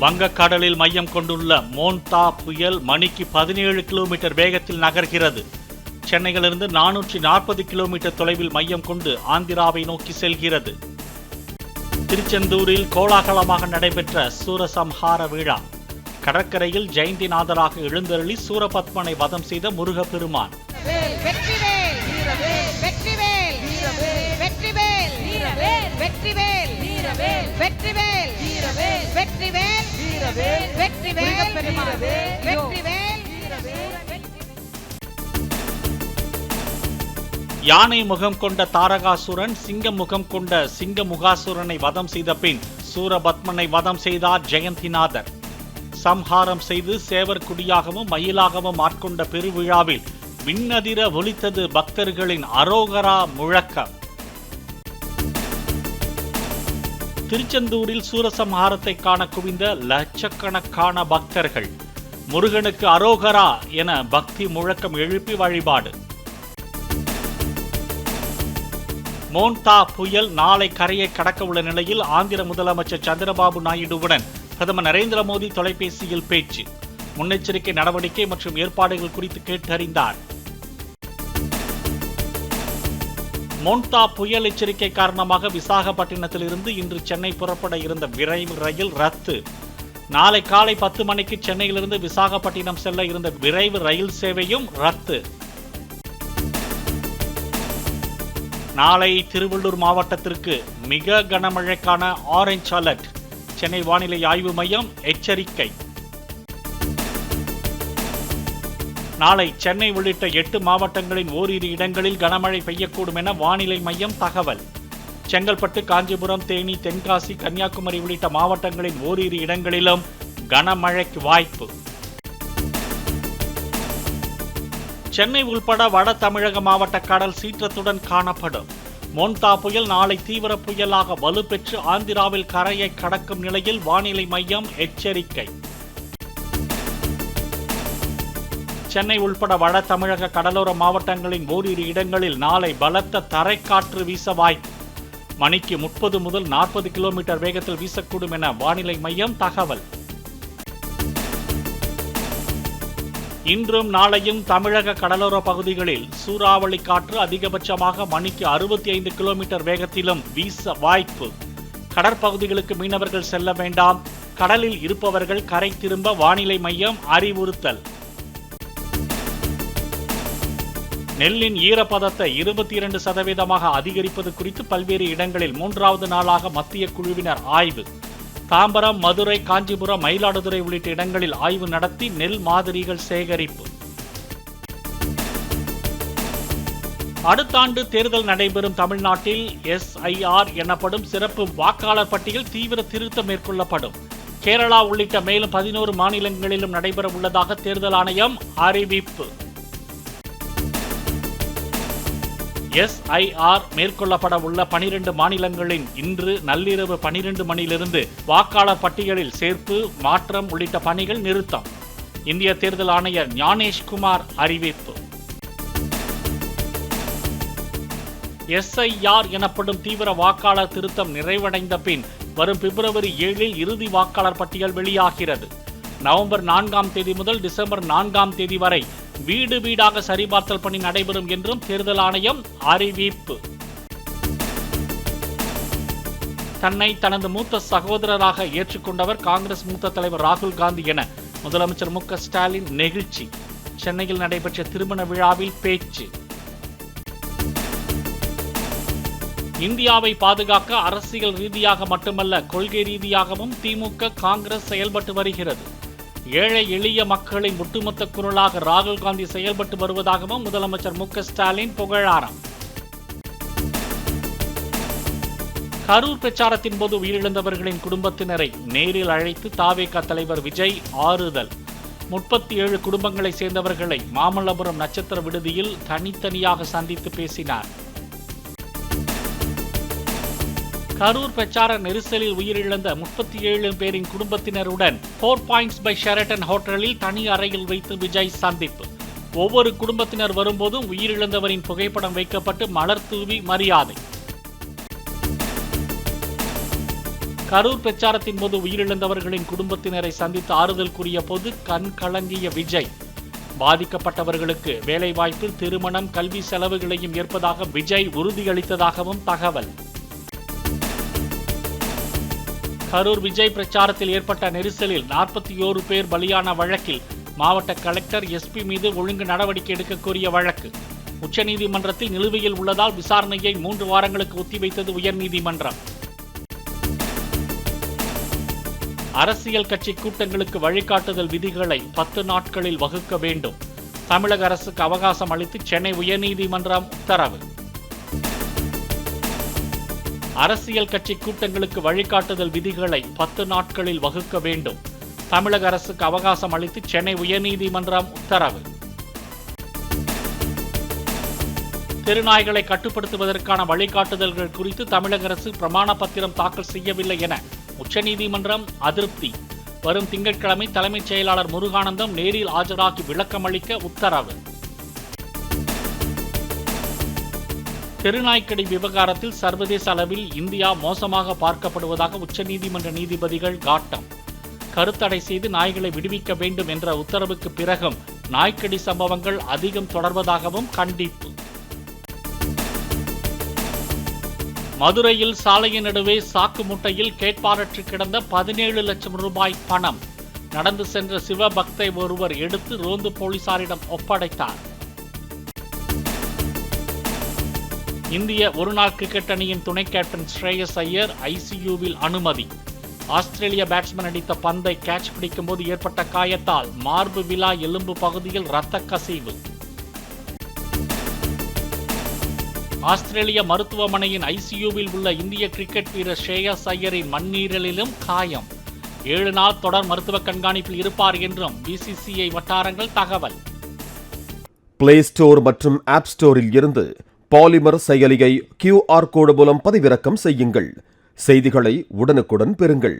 வங்கக்கடலில் மையம் கொண்டுள்ள மோன்தா புயல் மணிக்கு 17 கிலோமீட்டர் வேகத்தில் நகர்கிறது. சென்னையிலிருந்து 440 கிலோமீட்டர் தொலைவில் மையம் கொண்டு ஆந்திராவை நோக்கி செல்கிறது. திருச்செந்தூரில் கோலாகலமாக நடைபெற்ற சூரசம்ஹார விழா. கடற்கரையில் ஜெயந்திநாதராக எழுந்தருளி சூரபத்மனை வதம் செய்த முருகப்பெருமான். யானை முகம் கொண்ட தாரகாசுரன் சிங்க முகம் கொண்ட சிங்கமுகாசுரனை வதம் செய்த பின் சூரபத்மனை வதம் செய்தார் ஜெயந்திநாதர். சம்ஹாரம் செய்து சேவர் குடியாகவும் மயிலாகவும் ஆட்கொண்ட பெருவிழாவில் விண்ணதிர ஒலித்தது பக்தர்களின் அரோகரா முழக்கம். திருச்செந்தூரில் சூரசம்ஹாரத்தை காண குவிந்த லட்சக்கணக்கான பக்தர்கள். முருகனுக்கு அரோகரா என பக்தி முழக்கம் எழுப்பி வழிபாடு. மோன்தா புயல் நாளை கரையை கடக்க உள்ள நிலையில் ஆந்திர முதலமைச்சர் சந்திரபாபு நாயுடுவுடன் பிரதமர் நரேந்திர மோடி தொலைபேசியில் பேச்சு. முன்னெச்சரிக்கை நடவடிக்கை மற்றும் ஏற்பாடுகள் குறித்து கேட்டறிந்தார். மோன்தா புயல் எச்சரிக்கை காரணமாக விசாகப்பட்டினத்திலிருந்து இன்று சென்னை புறப்பட இருந்த விரைவு ரயில் ரத்து. நாளை காலை 10 மணிக்கு சென்னையிலிருந்து விசாகப்பட்டினம் செல்ல இருந்த விரைவு ரயில் சேவையும் ரத்து. நாளை திருவள்ளூர் மாவட்டத்திற்கு மிக கனமழைக்கான ஆரஞ்ச் அலர்ட். சென்னை வானிலை ஆய்வு மையம் எச்சரிக்கை. நாளை சென்னை உள்ளிட்ட 8 மாவட்டங்களின் ஓரிரு இடங்களில் கனமழை பெய்யக்கூடும் என வானிலை மையம் தகவல். செங்கல்பட்டு, காஞ்சிபுரம், தேனி, தென்காசி, கன்னியாகுமரி உள்ளிட்ட மாவட்டங்களின் ஓரிரு இடங்களிலும் கனமழைக்கு வாய்ப்பு. சென்னை உள்பட வட தமிழக மாவட்ட கடல் சீற்றத்துடன் காணப்படும். மோன்தா புயல் நாளை தீவிர புயலாக வலுப்பெற்று ஆந்திராவில் கரையை கடக்கும் நிலையில் வானிலை மையம் எச்சரிக்கை. சென்னை உள்பட வட தமிழக கடலோர மாவட்டங்களின் ஓரிரு இடங்களில் நாளை பலத்த தரைக்காற்று வீச வாய்ப்பு. மணிக்கு 30 முதல் 40 கிலோமீட்டர் வேகத்தில் வீசக்கூடும் என வானிலை மையம் தகவல். இன்றும் நாளையும் தமிழக கடலோர பகுதிகளில் சூறாவளி காற்று அதிகபட்சமாக மணிக்கு 65 கிலோமீட்டர் வேகத்திலும் வீச வாய்ப்பு. கடற்பகுதிகளுக்கு மீனவர்கள் செல்ல வேண்டாம். கடலில் இருப்பவர்கள் கரை திரும்ப வானிலை மையம் அறிவுறுத்தல். நெல்லின் ஈரப்பதத்தை 22% அதிகரிப்பது குறித்து பல்வேறு இடங்களில் 3வது நாளாக மத்திய குழுவினர் ஆய்வு. தாம்பரம், மதுரை, காஞ்சிபுரம், மயிலாடுதுறை உள்ளிட்ட இடங்களில் ஆய்வு நடத்தி நெல் மாதிரிகள் சேகரிப்பு. அடுத்த ஆண்டு தேர்தல் நடைபெறும் தமிழ்நாட்டில் SIR எனப்படும் சிறப்பு வாக்காளர் பட்டியல் தீவிர திருத்தம் மேற்கொள்ளப்படும். கேரளா உள்ளிட்ட மேலும் 11 மாநிலங்களிலும் நடைபெற உள்ளதாக தேர்தல் ஆணையம் அறிவிப்பு. SIR மேற்கொள்ளப்பட உள்ள 12 மாநிலங்களின் இன்று நள்ளிரவு 12 மணியிலிருந்து வாக்காளர் பட்டியலில் சேர்ப்பு, மாற்றம் உள்ளிட்ட பணிகள் நிறுத்தம். இந்திய தேர்தல் ஆணையர் ஞானேஷ்குமார் அறிவிப்பு. SIR எனப்படும் தீவிர வாக்காளர் திருத்தம் நிறைவடைந்த பின் வரும் பிப்ரவரி 7 இறுதி வாக்காளர் பட்டியல் வெளியாகிறது. நவம்பர் 4ஆம் தேதி முதல் டிசம்பர் 4ஆம் தேதி வரை வீடு வீடாக சரிபார்த்தல் பணி நடைபெறும் என்றும் தேர்தல் ஆணையம் அறிவிப்பு. தன்னை தனது மூத்த சகோதரராக ஏற்றுக்கொண்டவர் காங்கிரஸ் மூத்த தலைவர் ராகுல் காந்தி என முதலமைச்சர் மு.க. ஸ்டாலின் நெகிழ்ச்சி. சென்னையில் நடைபெற்ற திருமண விழாவில் பேச்சு. இந்தியாவை பாதுகாக்க அரசியல் ரீதியாக மட்டுமல்ல கொள்கை ரீதியாகவும் திமுக, காங்கிரஸ் செயல்பட்டு வருகிறது. ஏழை எளிய மக்களின் ஒட்டுமொத்த குரலாக ராகுல் காந்தி செயல்பட்டு வருவதாகவும் முதலமைச்சர் மு.க. ஸ்டாலின் புகழாரம். கரூர் பிரச்சாரத்தின் போது உயிரிழந்தவர்களின் குடும்பத்தினரை நேரில் அழைத்து தவேக தலைவர் விஜய் ஆறுதல். 37 குடும்பங்களை சேர்ந்தவர்களை மாமல்லபுரம் நட்சத்திர விடுதியில் தனித்தனியாக சந்தித்து பேசினார். கரூர் பிரச்சார நெரிசலில் உயிரிழந்த 37 பேரின் குடும்பத்தினருடன் 4 பாயிண்ட்ஸ் பை ஷெரட்டன் ஹோட்டலில் தனி அறையில் வைத்து விஜய் சந்திப்பு. ஒவ்வொரு குடும்பத்தினர் வரும்போதும் உயிரிழந்தவரின் புகைப்படம் வைக்கப்பட்டு மலர் தூவி மரியாதை. கரூர் பிரச்சாரத்தின் போது உயிரிழந்தவர்களின் குடும்பத்தினரை சந்தித்து ஆறுதல் கூறிய போது கண் கலங்கிய விஜய். பாதிக்கப்பட்டவர்களுக்கு வேலைவாய்ப்பு, திருமணம், கல்வி செலவுகளையும் ஏற்பதாக விஜய் உறுதியளித்ததாகவும் தகவல். கரூர் விஜய் பிரச்சாரத்தில் ஏற்பட்ட நெரிசலில் 41 பேர் பலியான வழக்கில் மாவட்ட கலெக்டர் எஸ்பி மீது ஒழுங்கு நடவடிக்கை எடுக்க கோரிய வழக்கு உச்சநீதிமன்றத்தில் நிலுவையில் உள்ளதால் விசாரணையை 3 வாரங்களுக்கு ஒத்திவைத்தது உயர்நீதிமன்றம். அரசியல் கட்சி கூட்டங்களுக்கு வழிகாட்டுதல் விதிகளை 10 நாட்களில் வகுக்க வேண்டும். தமிழக அரசுக்கு அவகாசம் அளித்து சென்னை உயர்நீதிமன்றம் உத்தரவு. அரசியல் கட்சி கூட்டங்களுக்கு வழிகாட்டுதல் விதிகளை 10 நாட்களில் வகுக்க வேண்டும். தமிழக அரசுக்கு அவகாசம் அளித்து சென்னை உயர்நீதிமன்றம் உத்தரவு. தெருநாய்களை கட்டுப்படுத்துவதற்கான வழிகாட்டுதல்கள் குறித்து தமிழக அரசு பிரமாண பத்திரம் தாக்கல் செய்யவில்லை என உச்சநீதிமன்றம் அதிருப்தி. வரும் திங்கட்கிழமை தலைமைச் செயலாளர் முருகானந்தம் நேரில் ஆஜராகி விளக்கமளிக்க உத்தரவு. தெருநாய்க்கடி விவகாரத்தில் சர்வதேச அளவில் இந்தியா மோசமாக பார்க்கப்படுவதாக உச்சநீதிமன்ற நீதிபதிகள் காட்டம். கருத்தடை செய்து நாய்களை விடுவிக்க வேண்டும் என்ற உத்தரவுக்கு பிறகும் நாய்க்கடி சம்பவங்கள் அதிகம் தொடர்வதாகவும் கண்டிப்பு. மதுரையில் சாலையின் நடுவே சாக்கு மூட்டையில் கேட்பாரற்று கிடந்த 17 லட்சம் ரூபாய் பணம் நடந்து சென்ற சிவபக்தை ஒருவர் எடுத்து ரோந்து போலீசாரிடம் ஒப்படைத்தார். இந்திய ஒருநாள் கிரிக்கெட் அணியின் துணை கேப்டன் ஸ்ரேயஸ் ஐயர் ஐசியூவில் அனுமதி. ஆஸ்திரேலிய பேட்ஸ்மேன் அடித்த பந்தை கேட்ச் பிடிக்கும் போது ஏற்பட்ட காயத்தால் மார்பு விலா எலும்பு பகுதியில் இரத்த கசிவு. ஆஸ்திரேலிய மருத்துவமனையின் ஐசியூவில் உள்ள இந்திய கிரிக்கெட் வீரர் ஸ்ரேயஸ் ஐயரின் மண்ணீரலிலும் காயம். 7 நாள் தொடர் மருத்துவ கண்காணிப்பில் இருப்பார் என்றும் பிசிசிஐ வட்டாரங்கள் தகவல். பிளே ஸ்டோர் மற்றும் ஆப் ஸ்டோரில் இருந்து பாலிமர் செயலியை QR கோடு மூலம் பதிவிறக்கம் செய்யுங்கள். செய்திகளை உடனுக்குடன் பெறுங்கள்.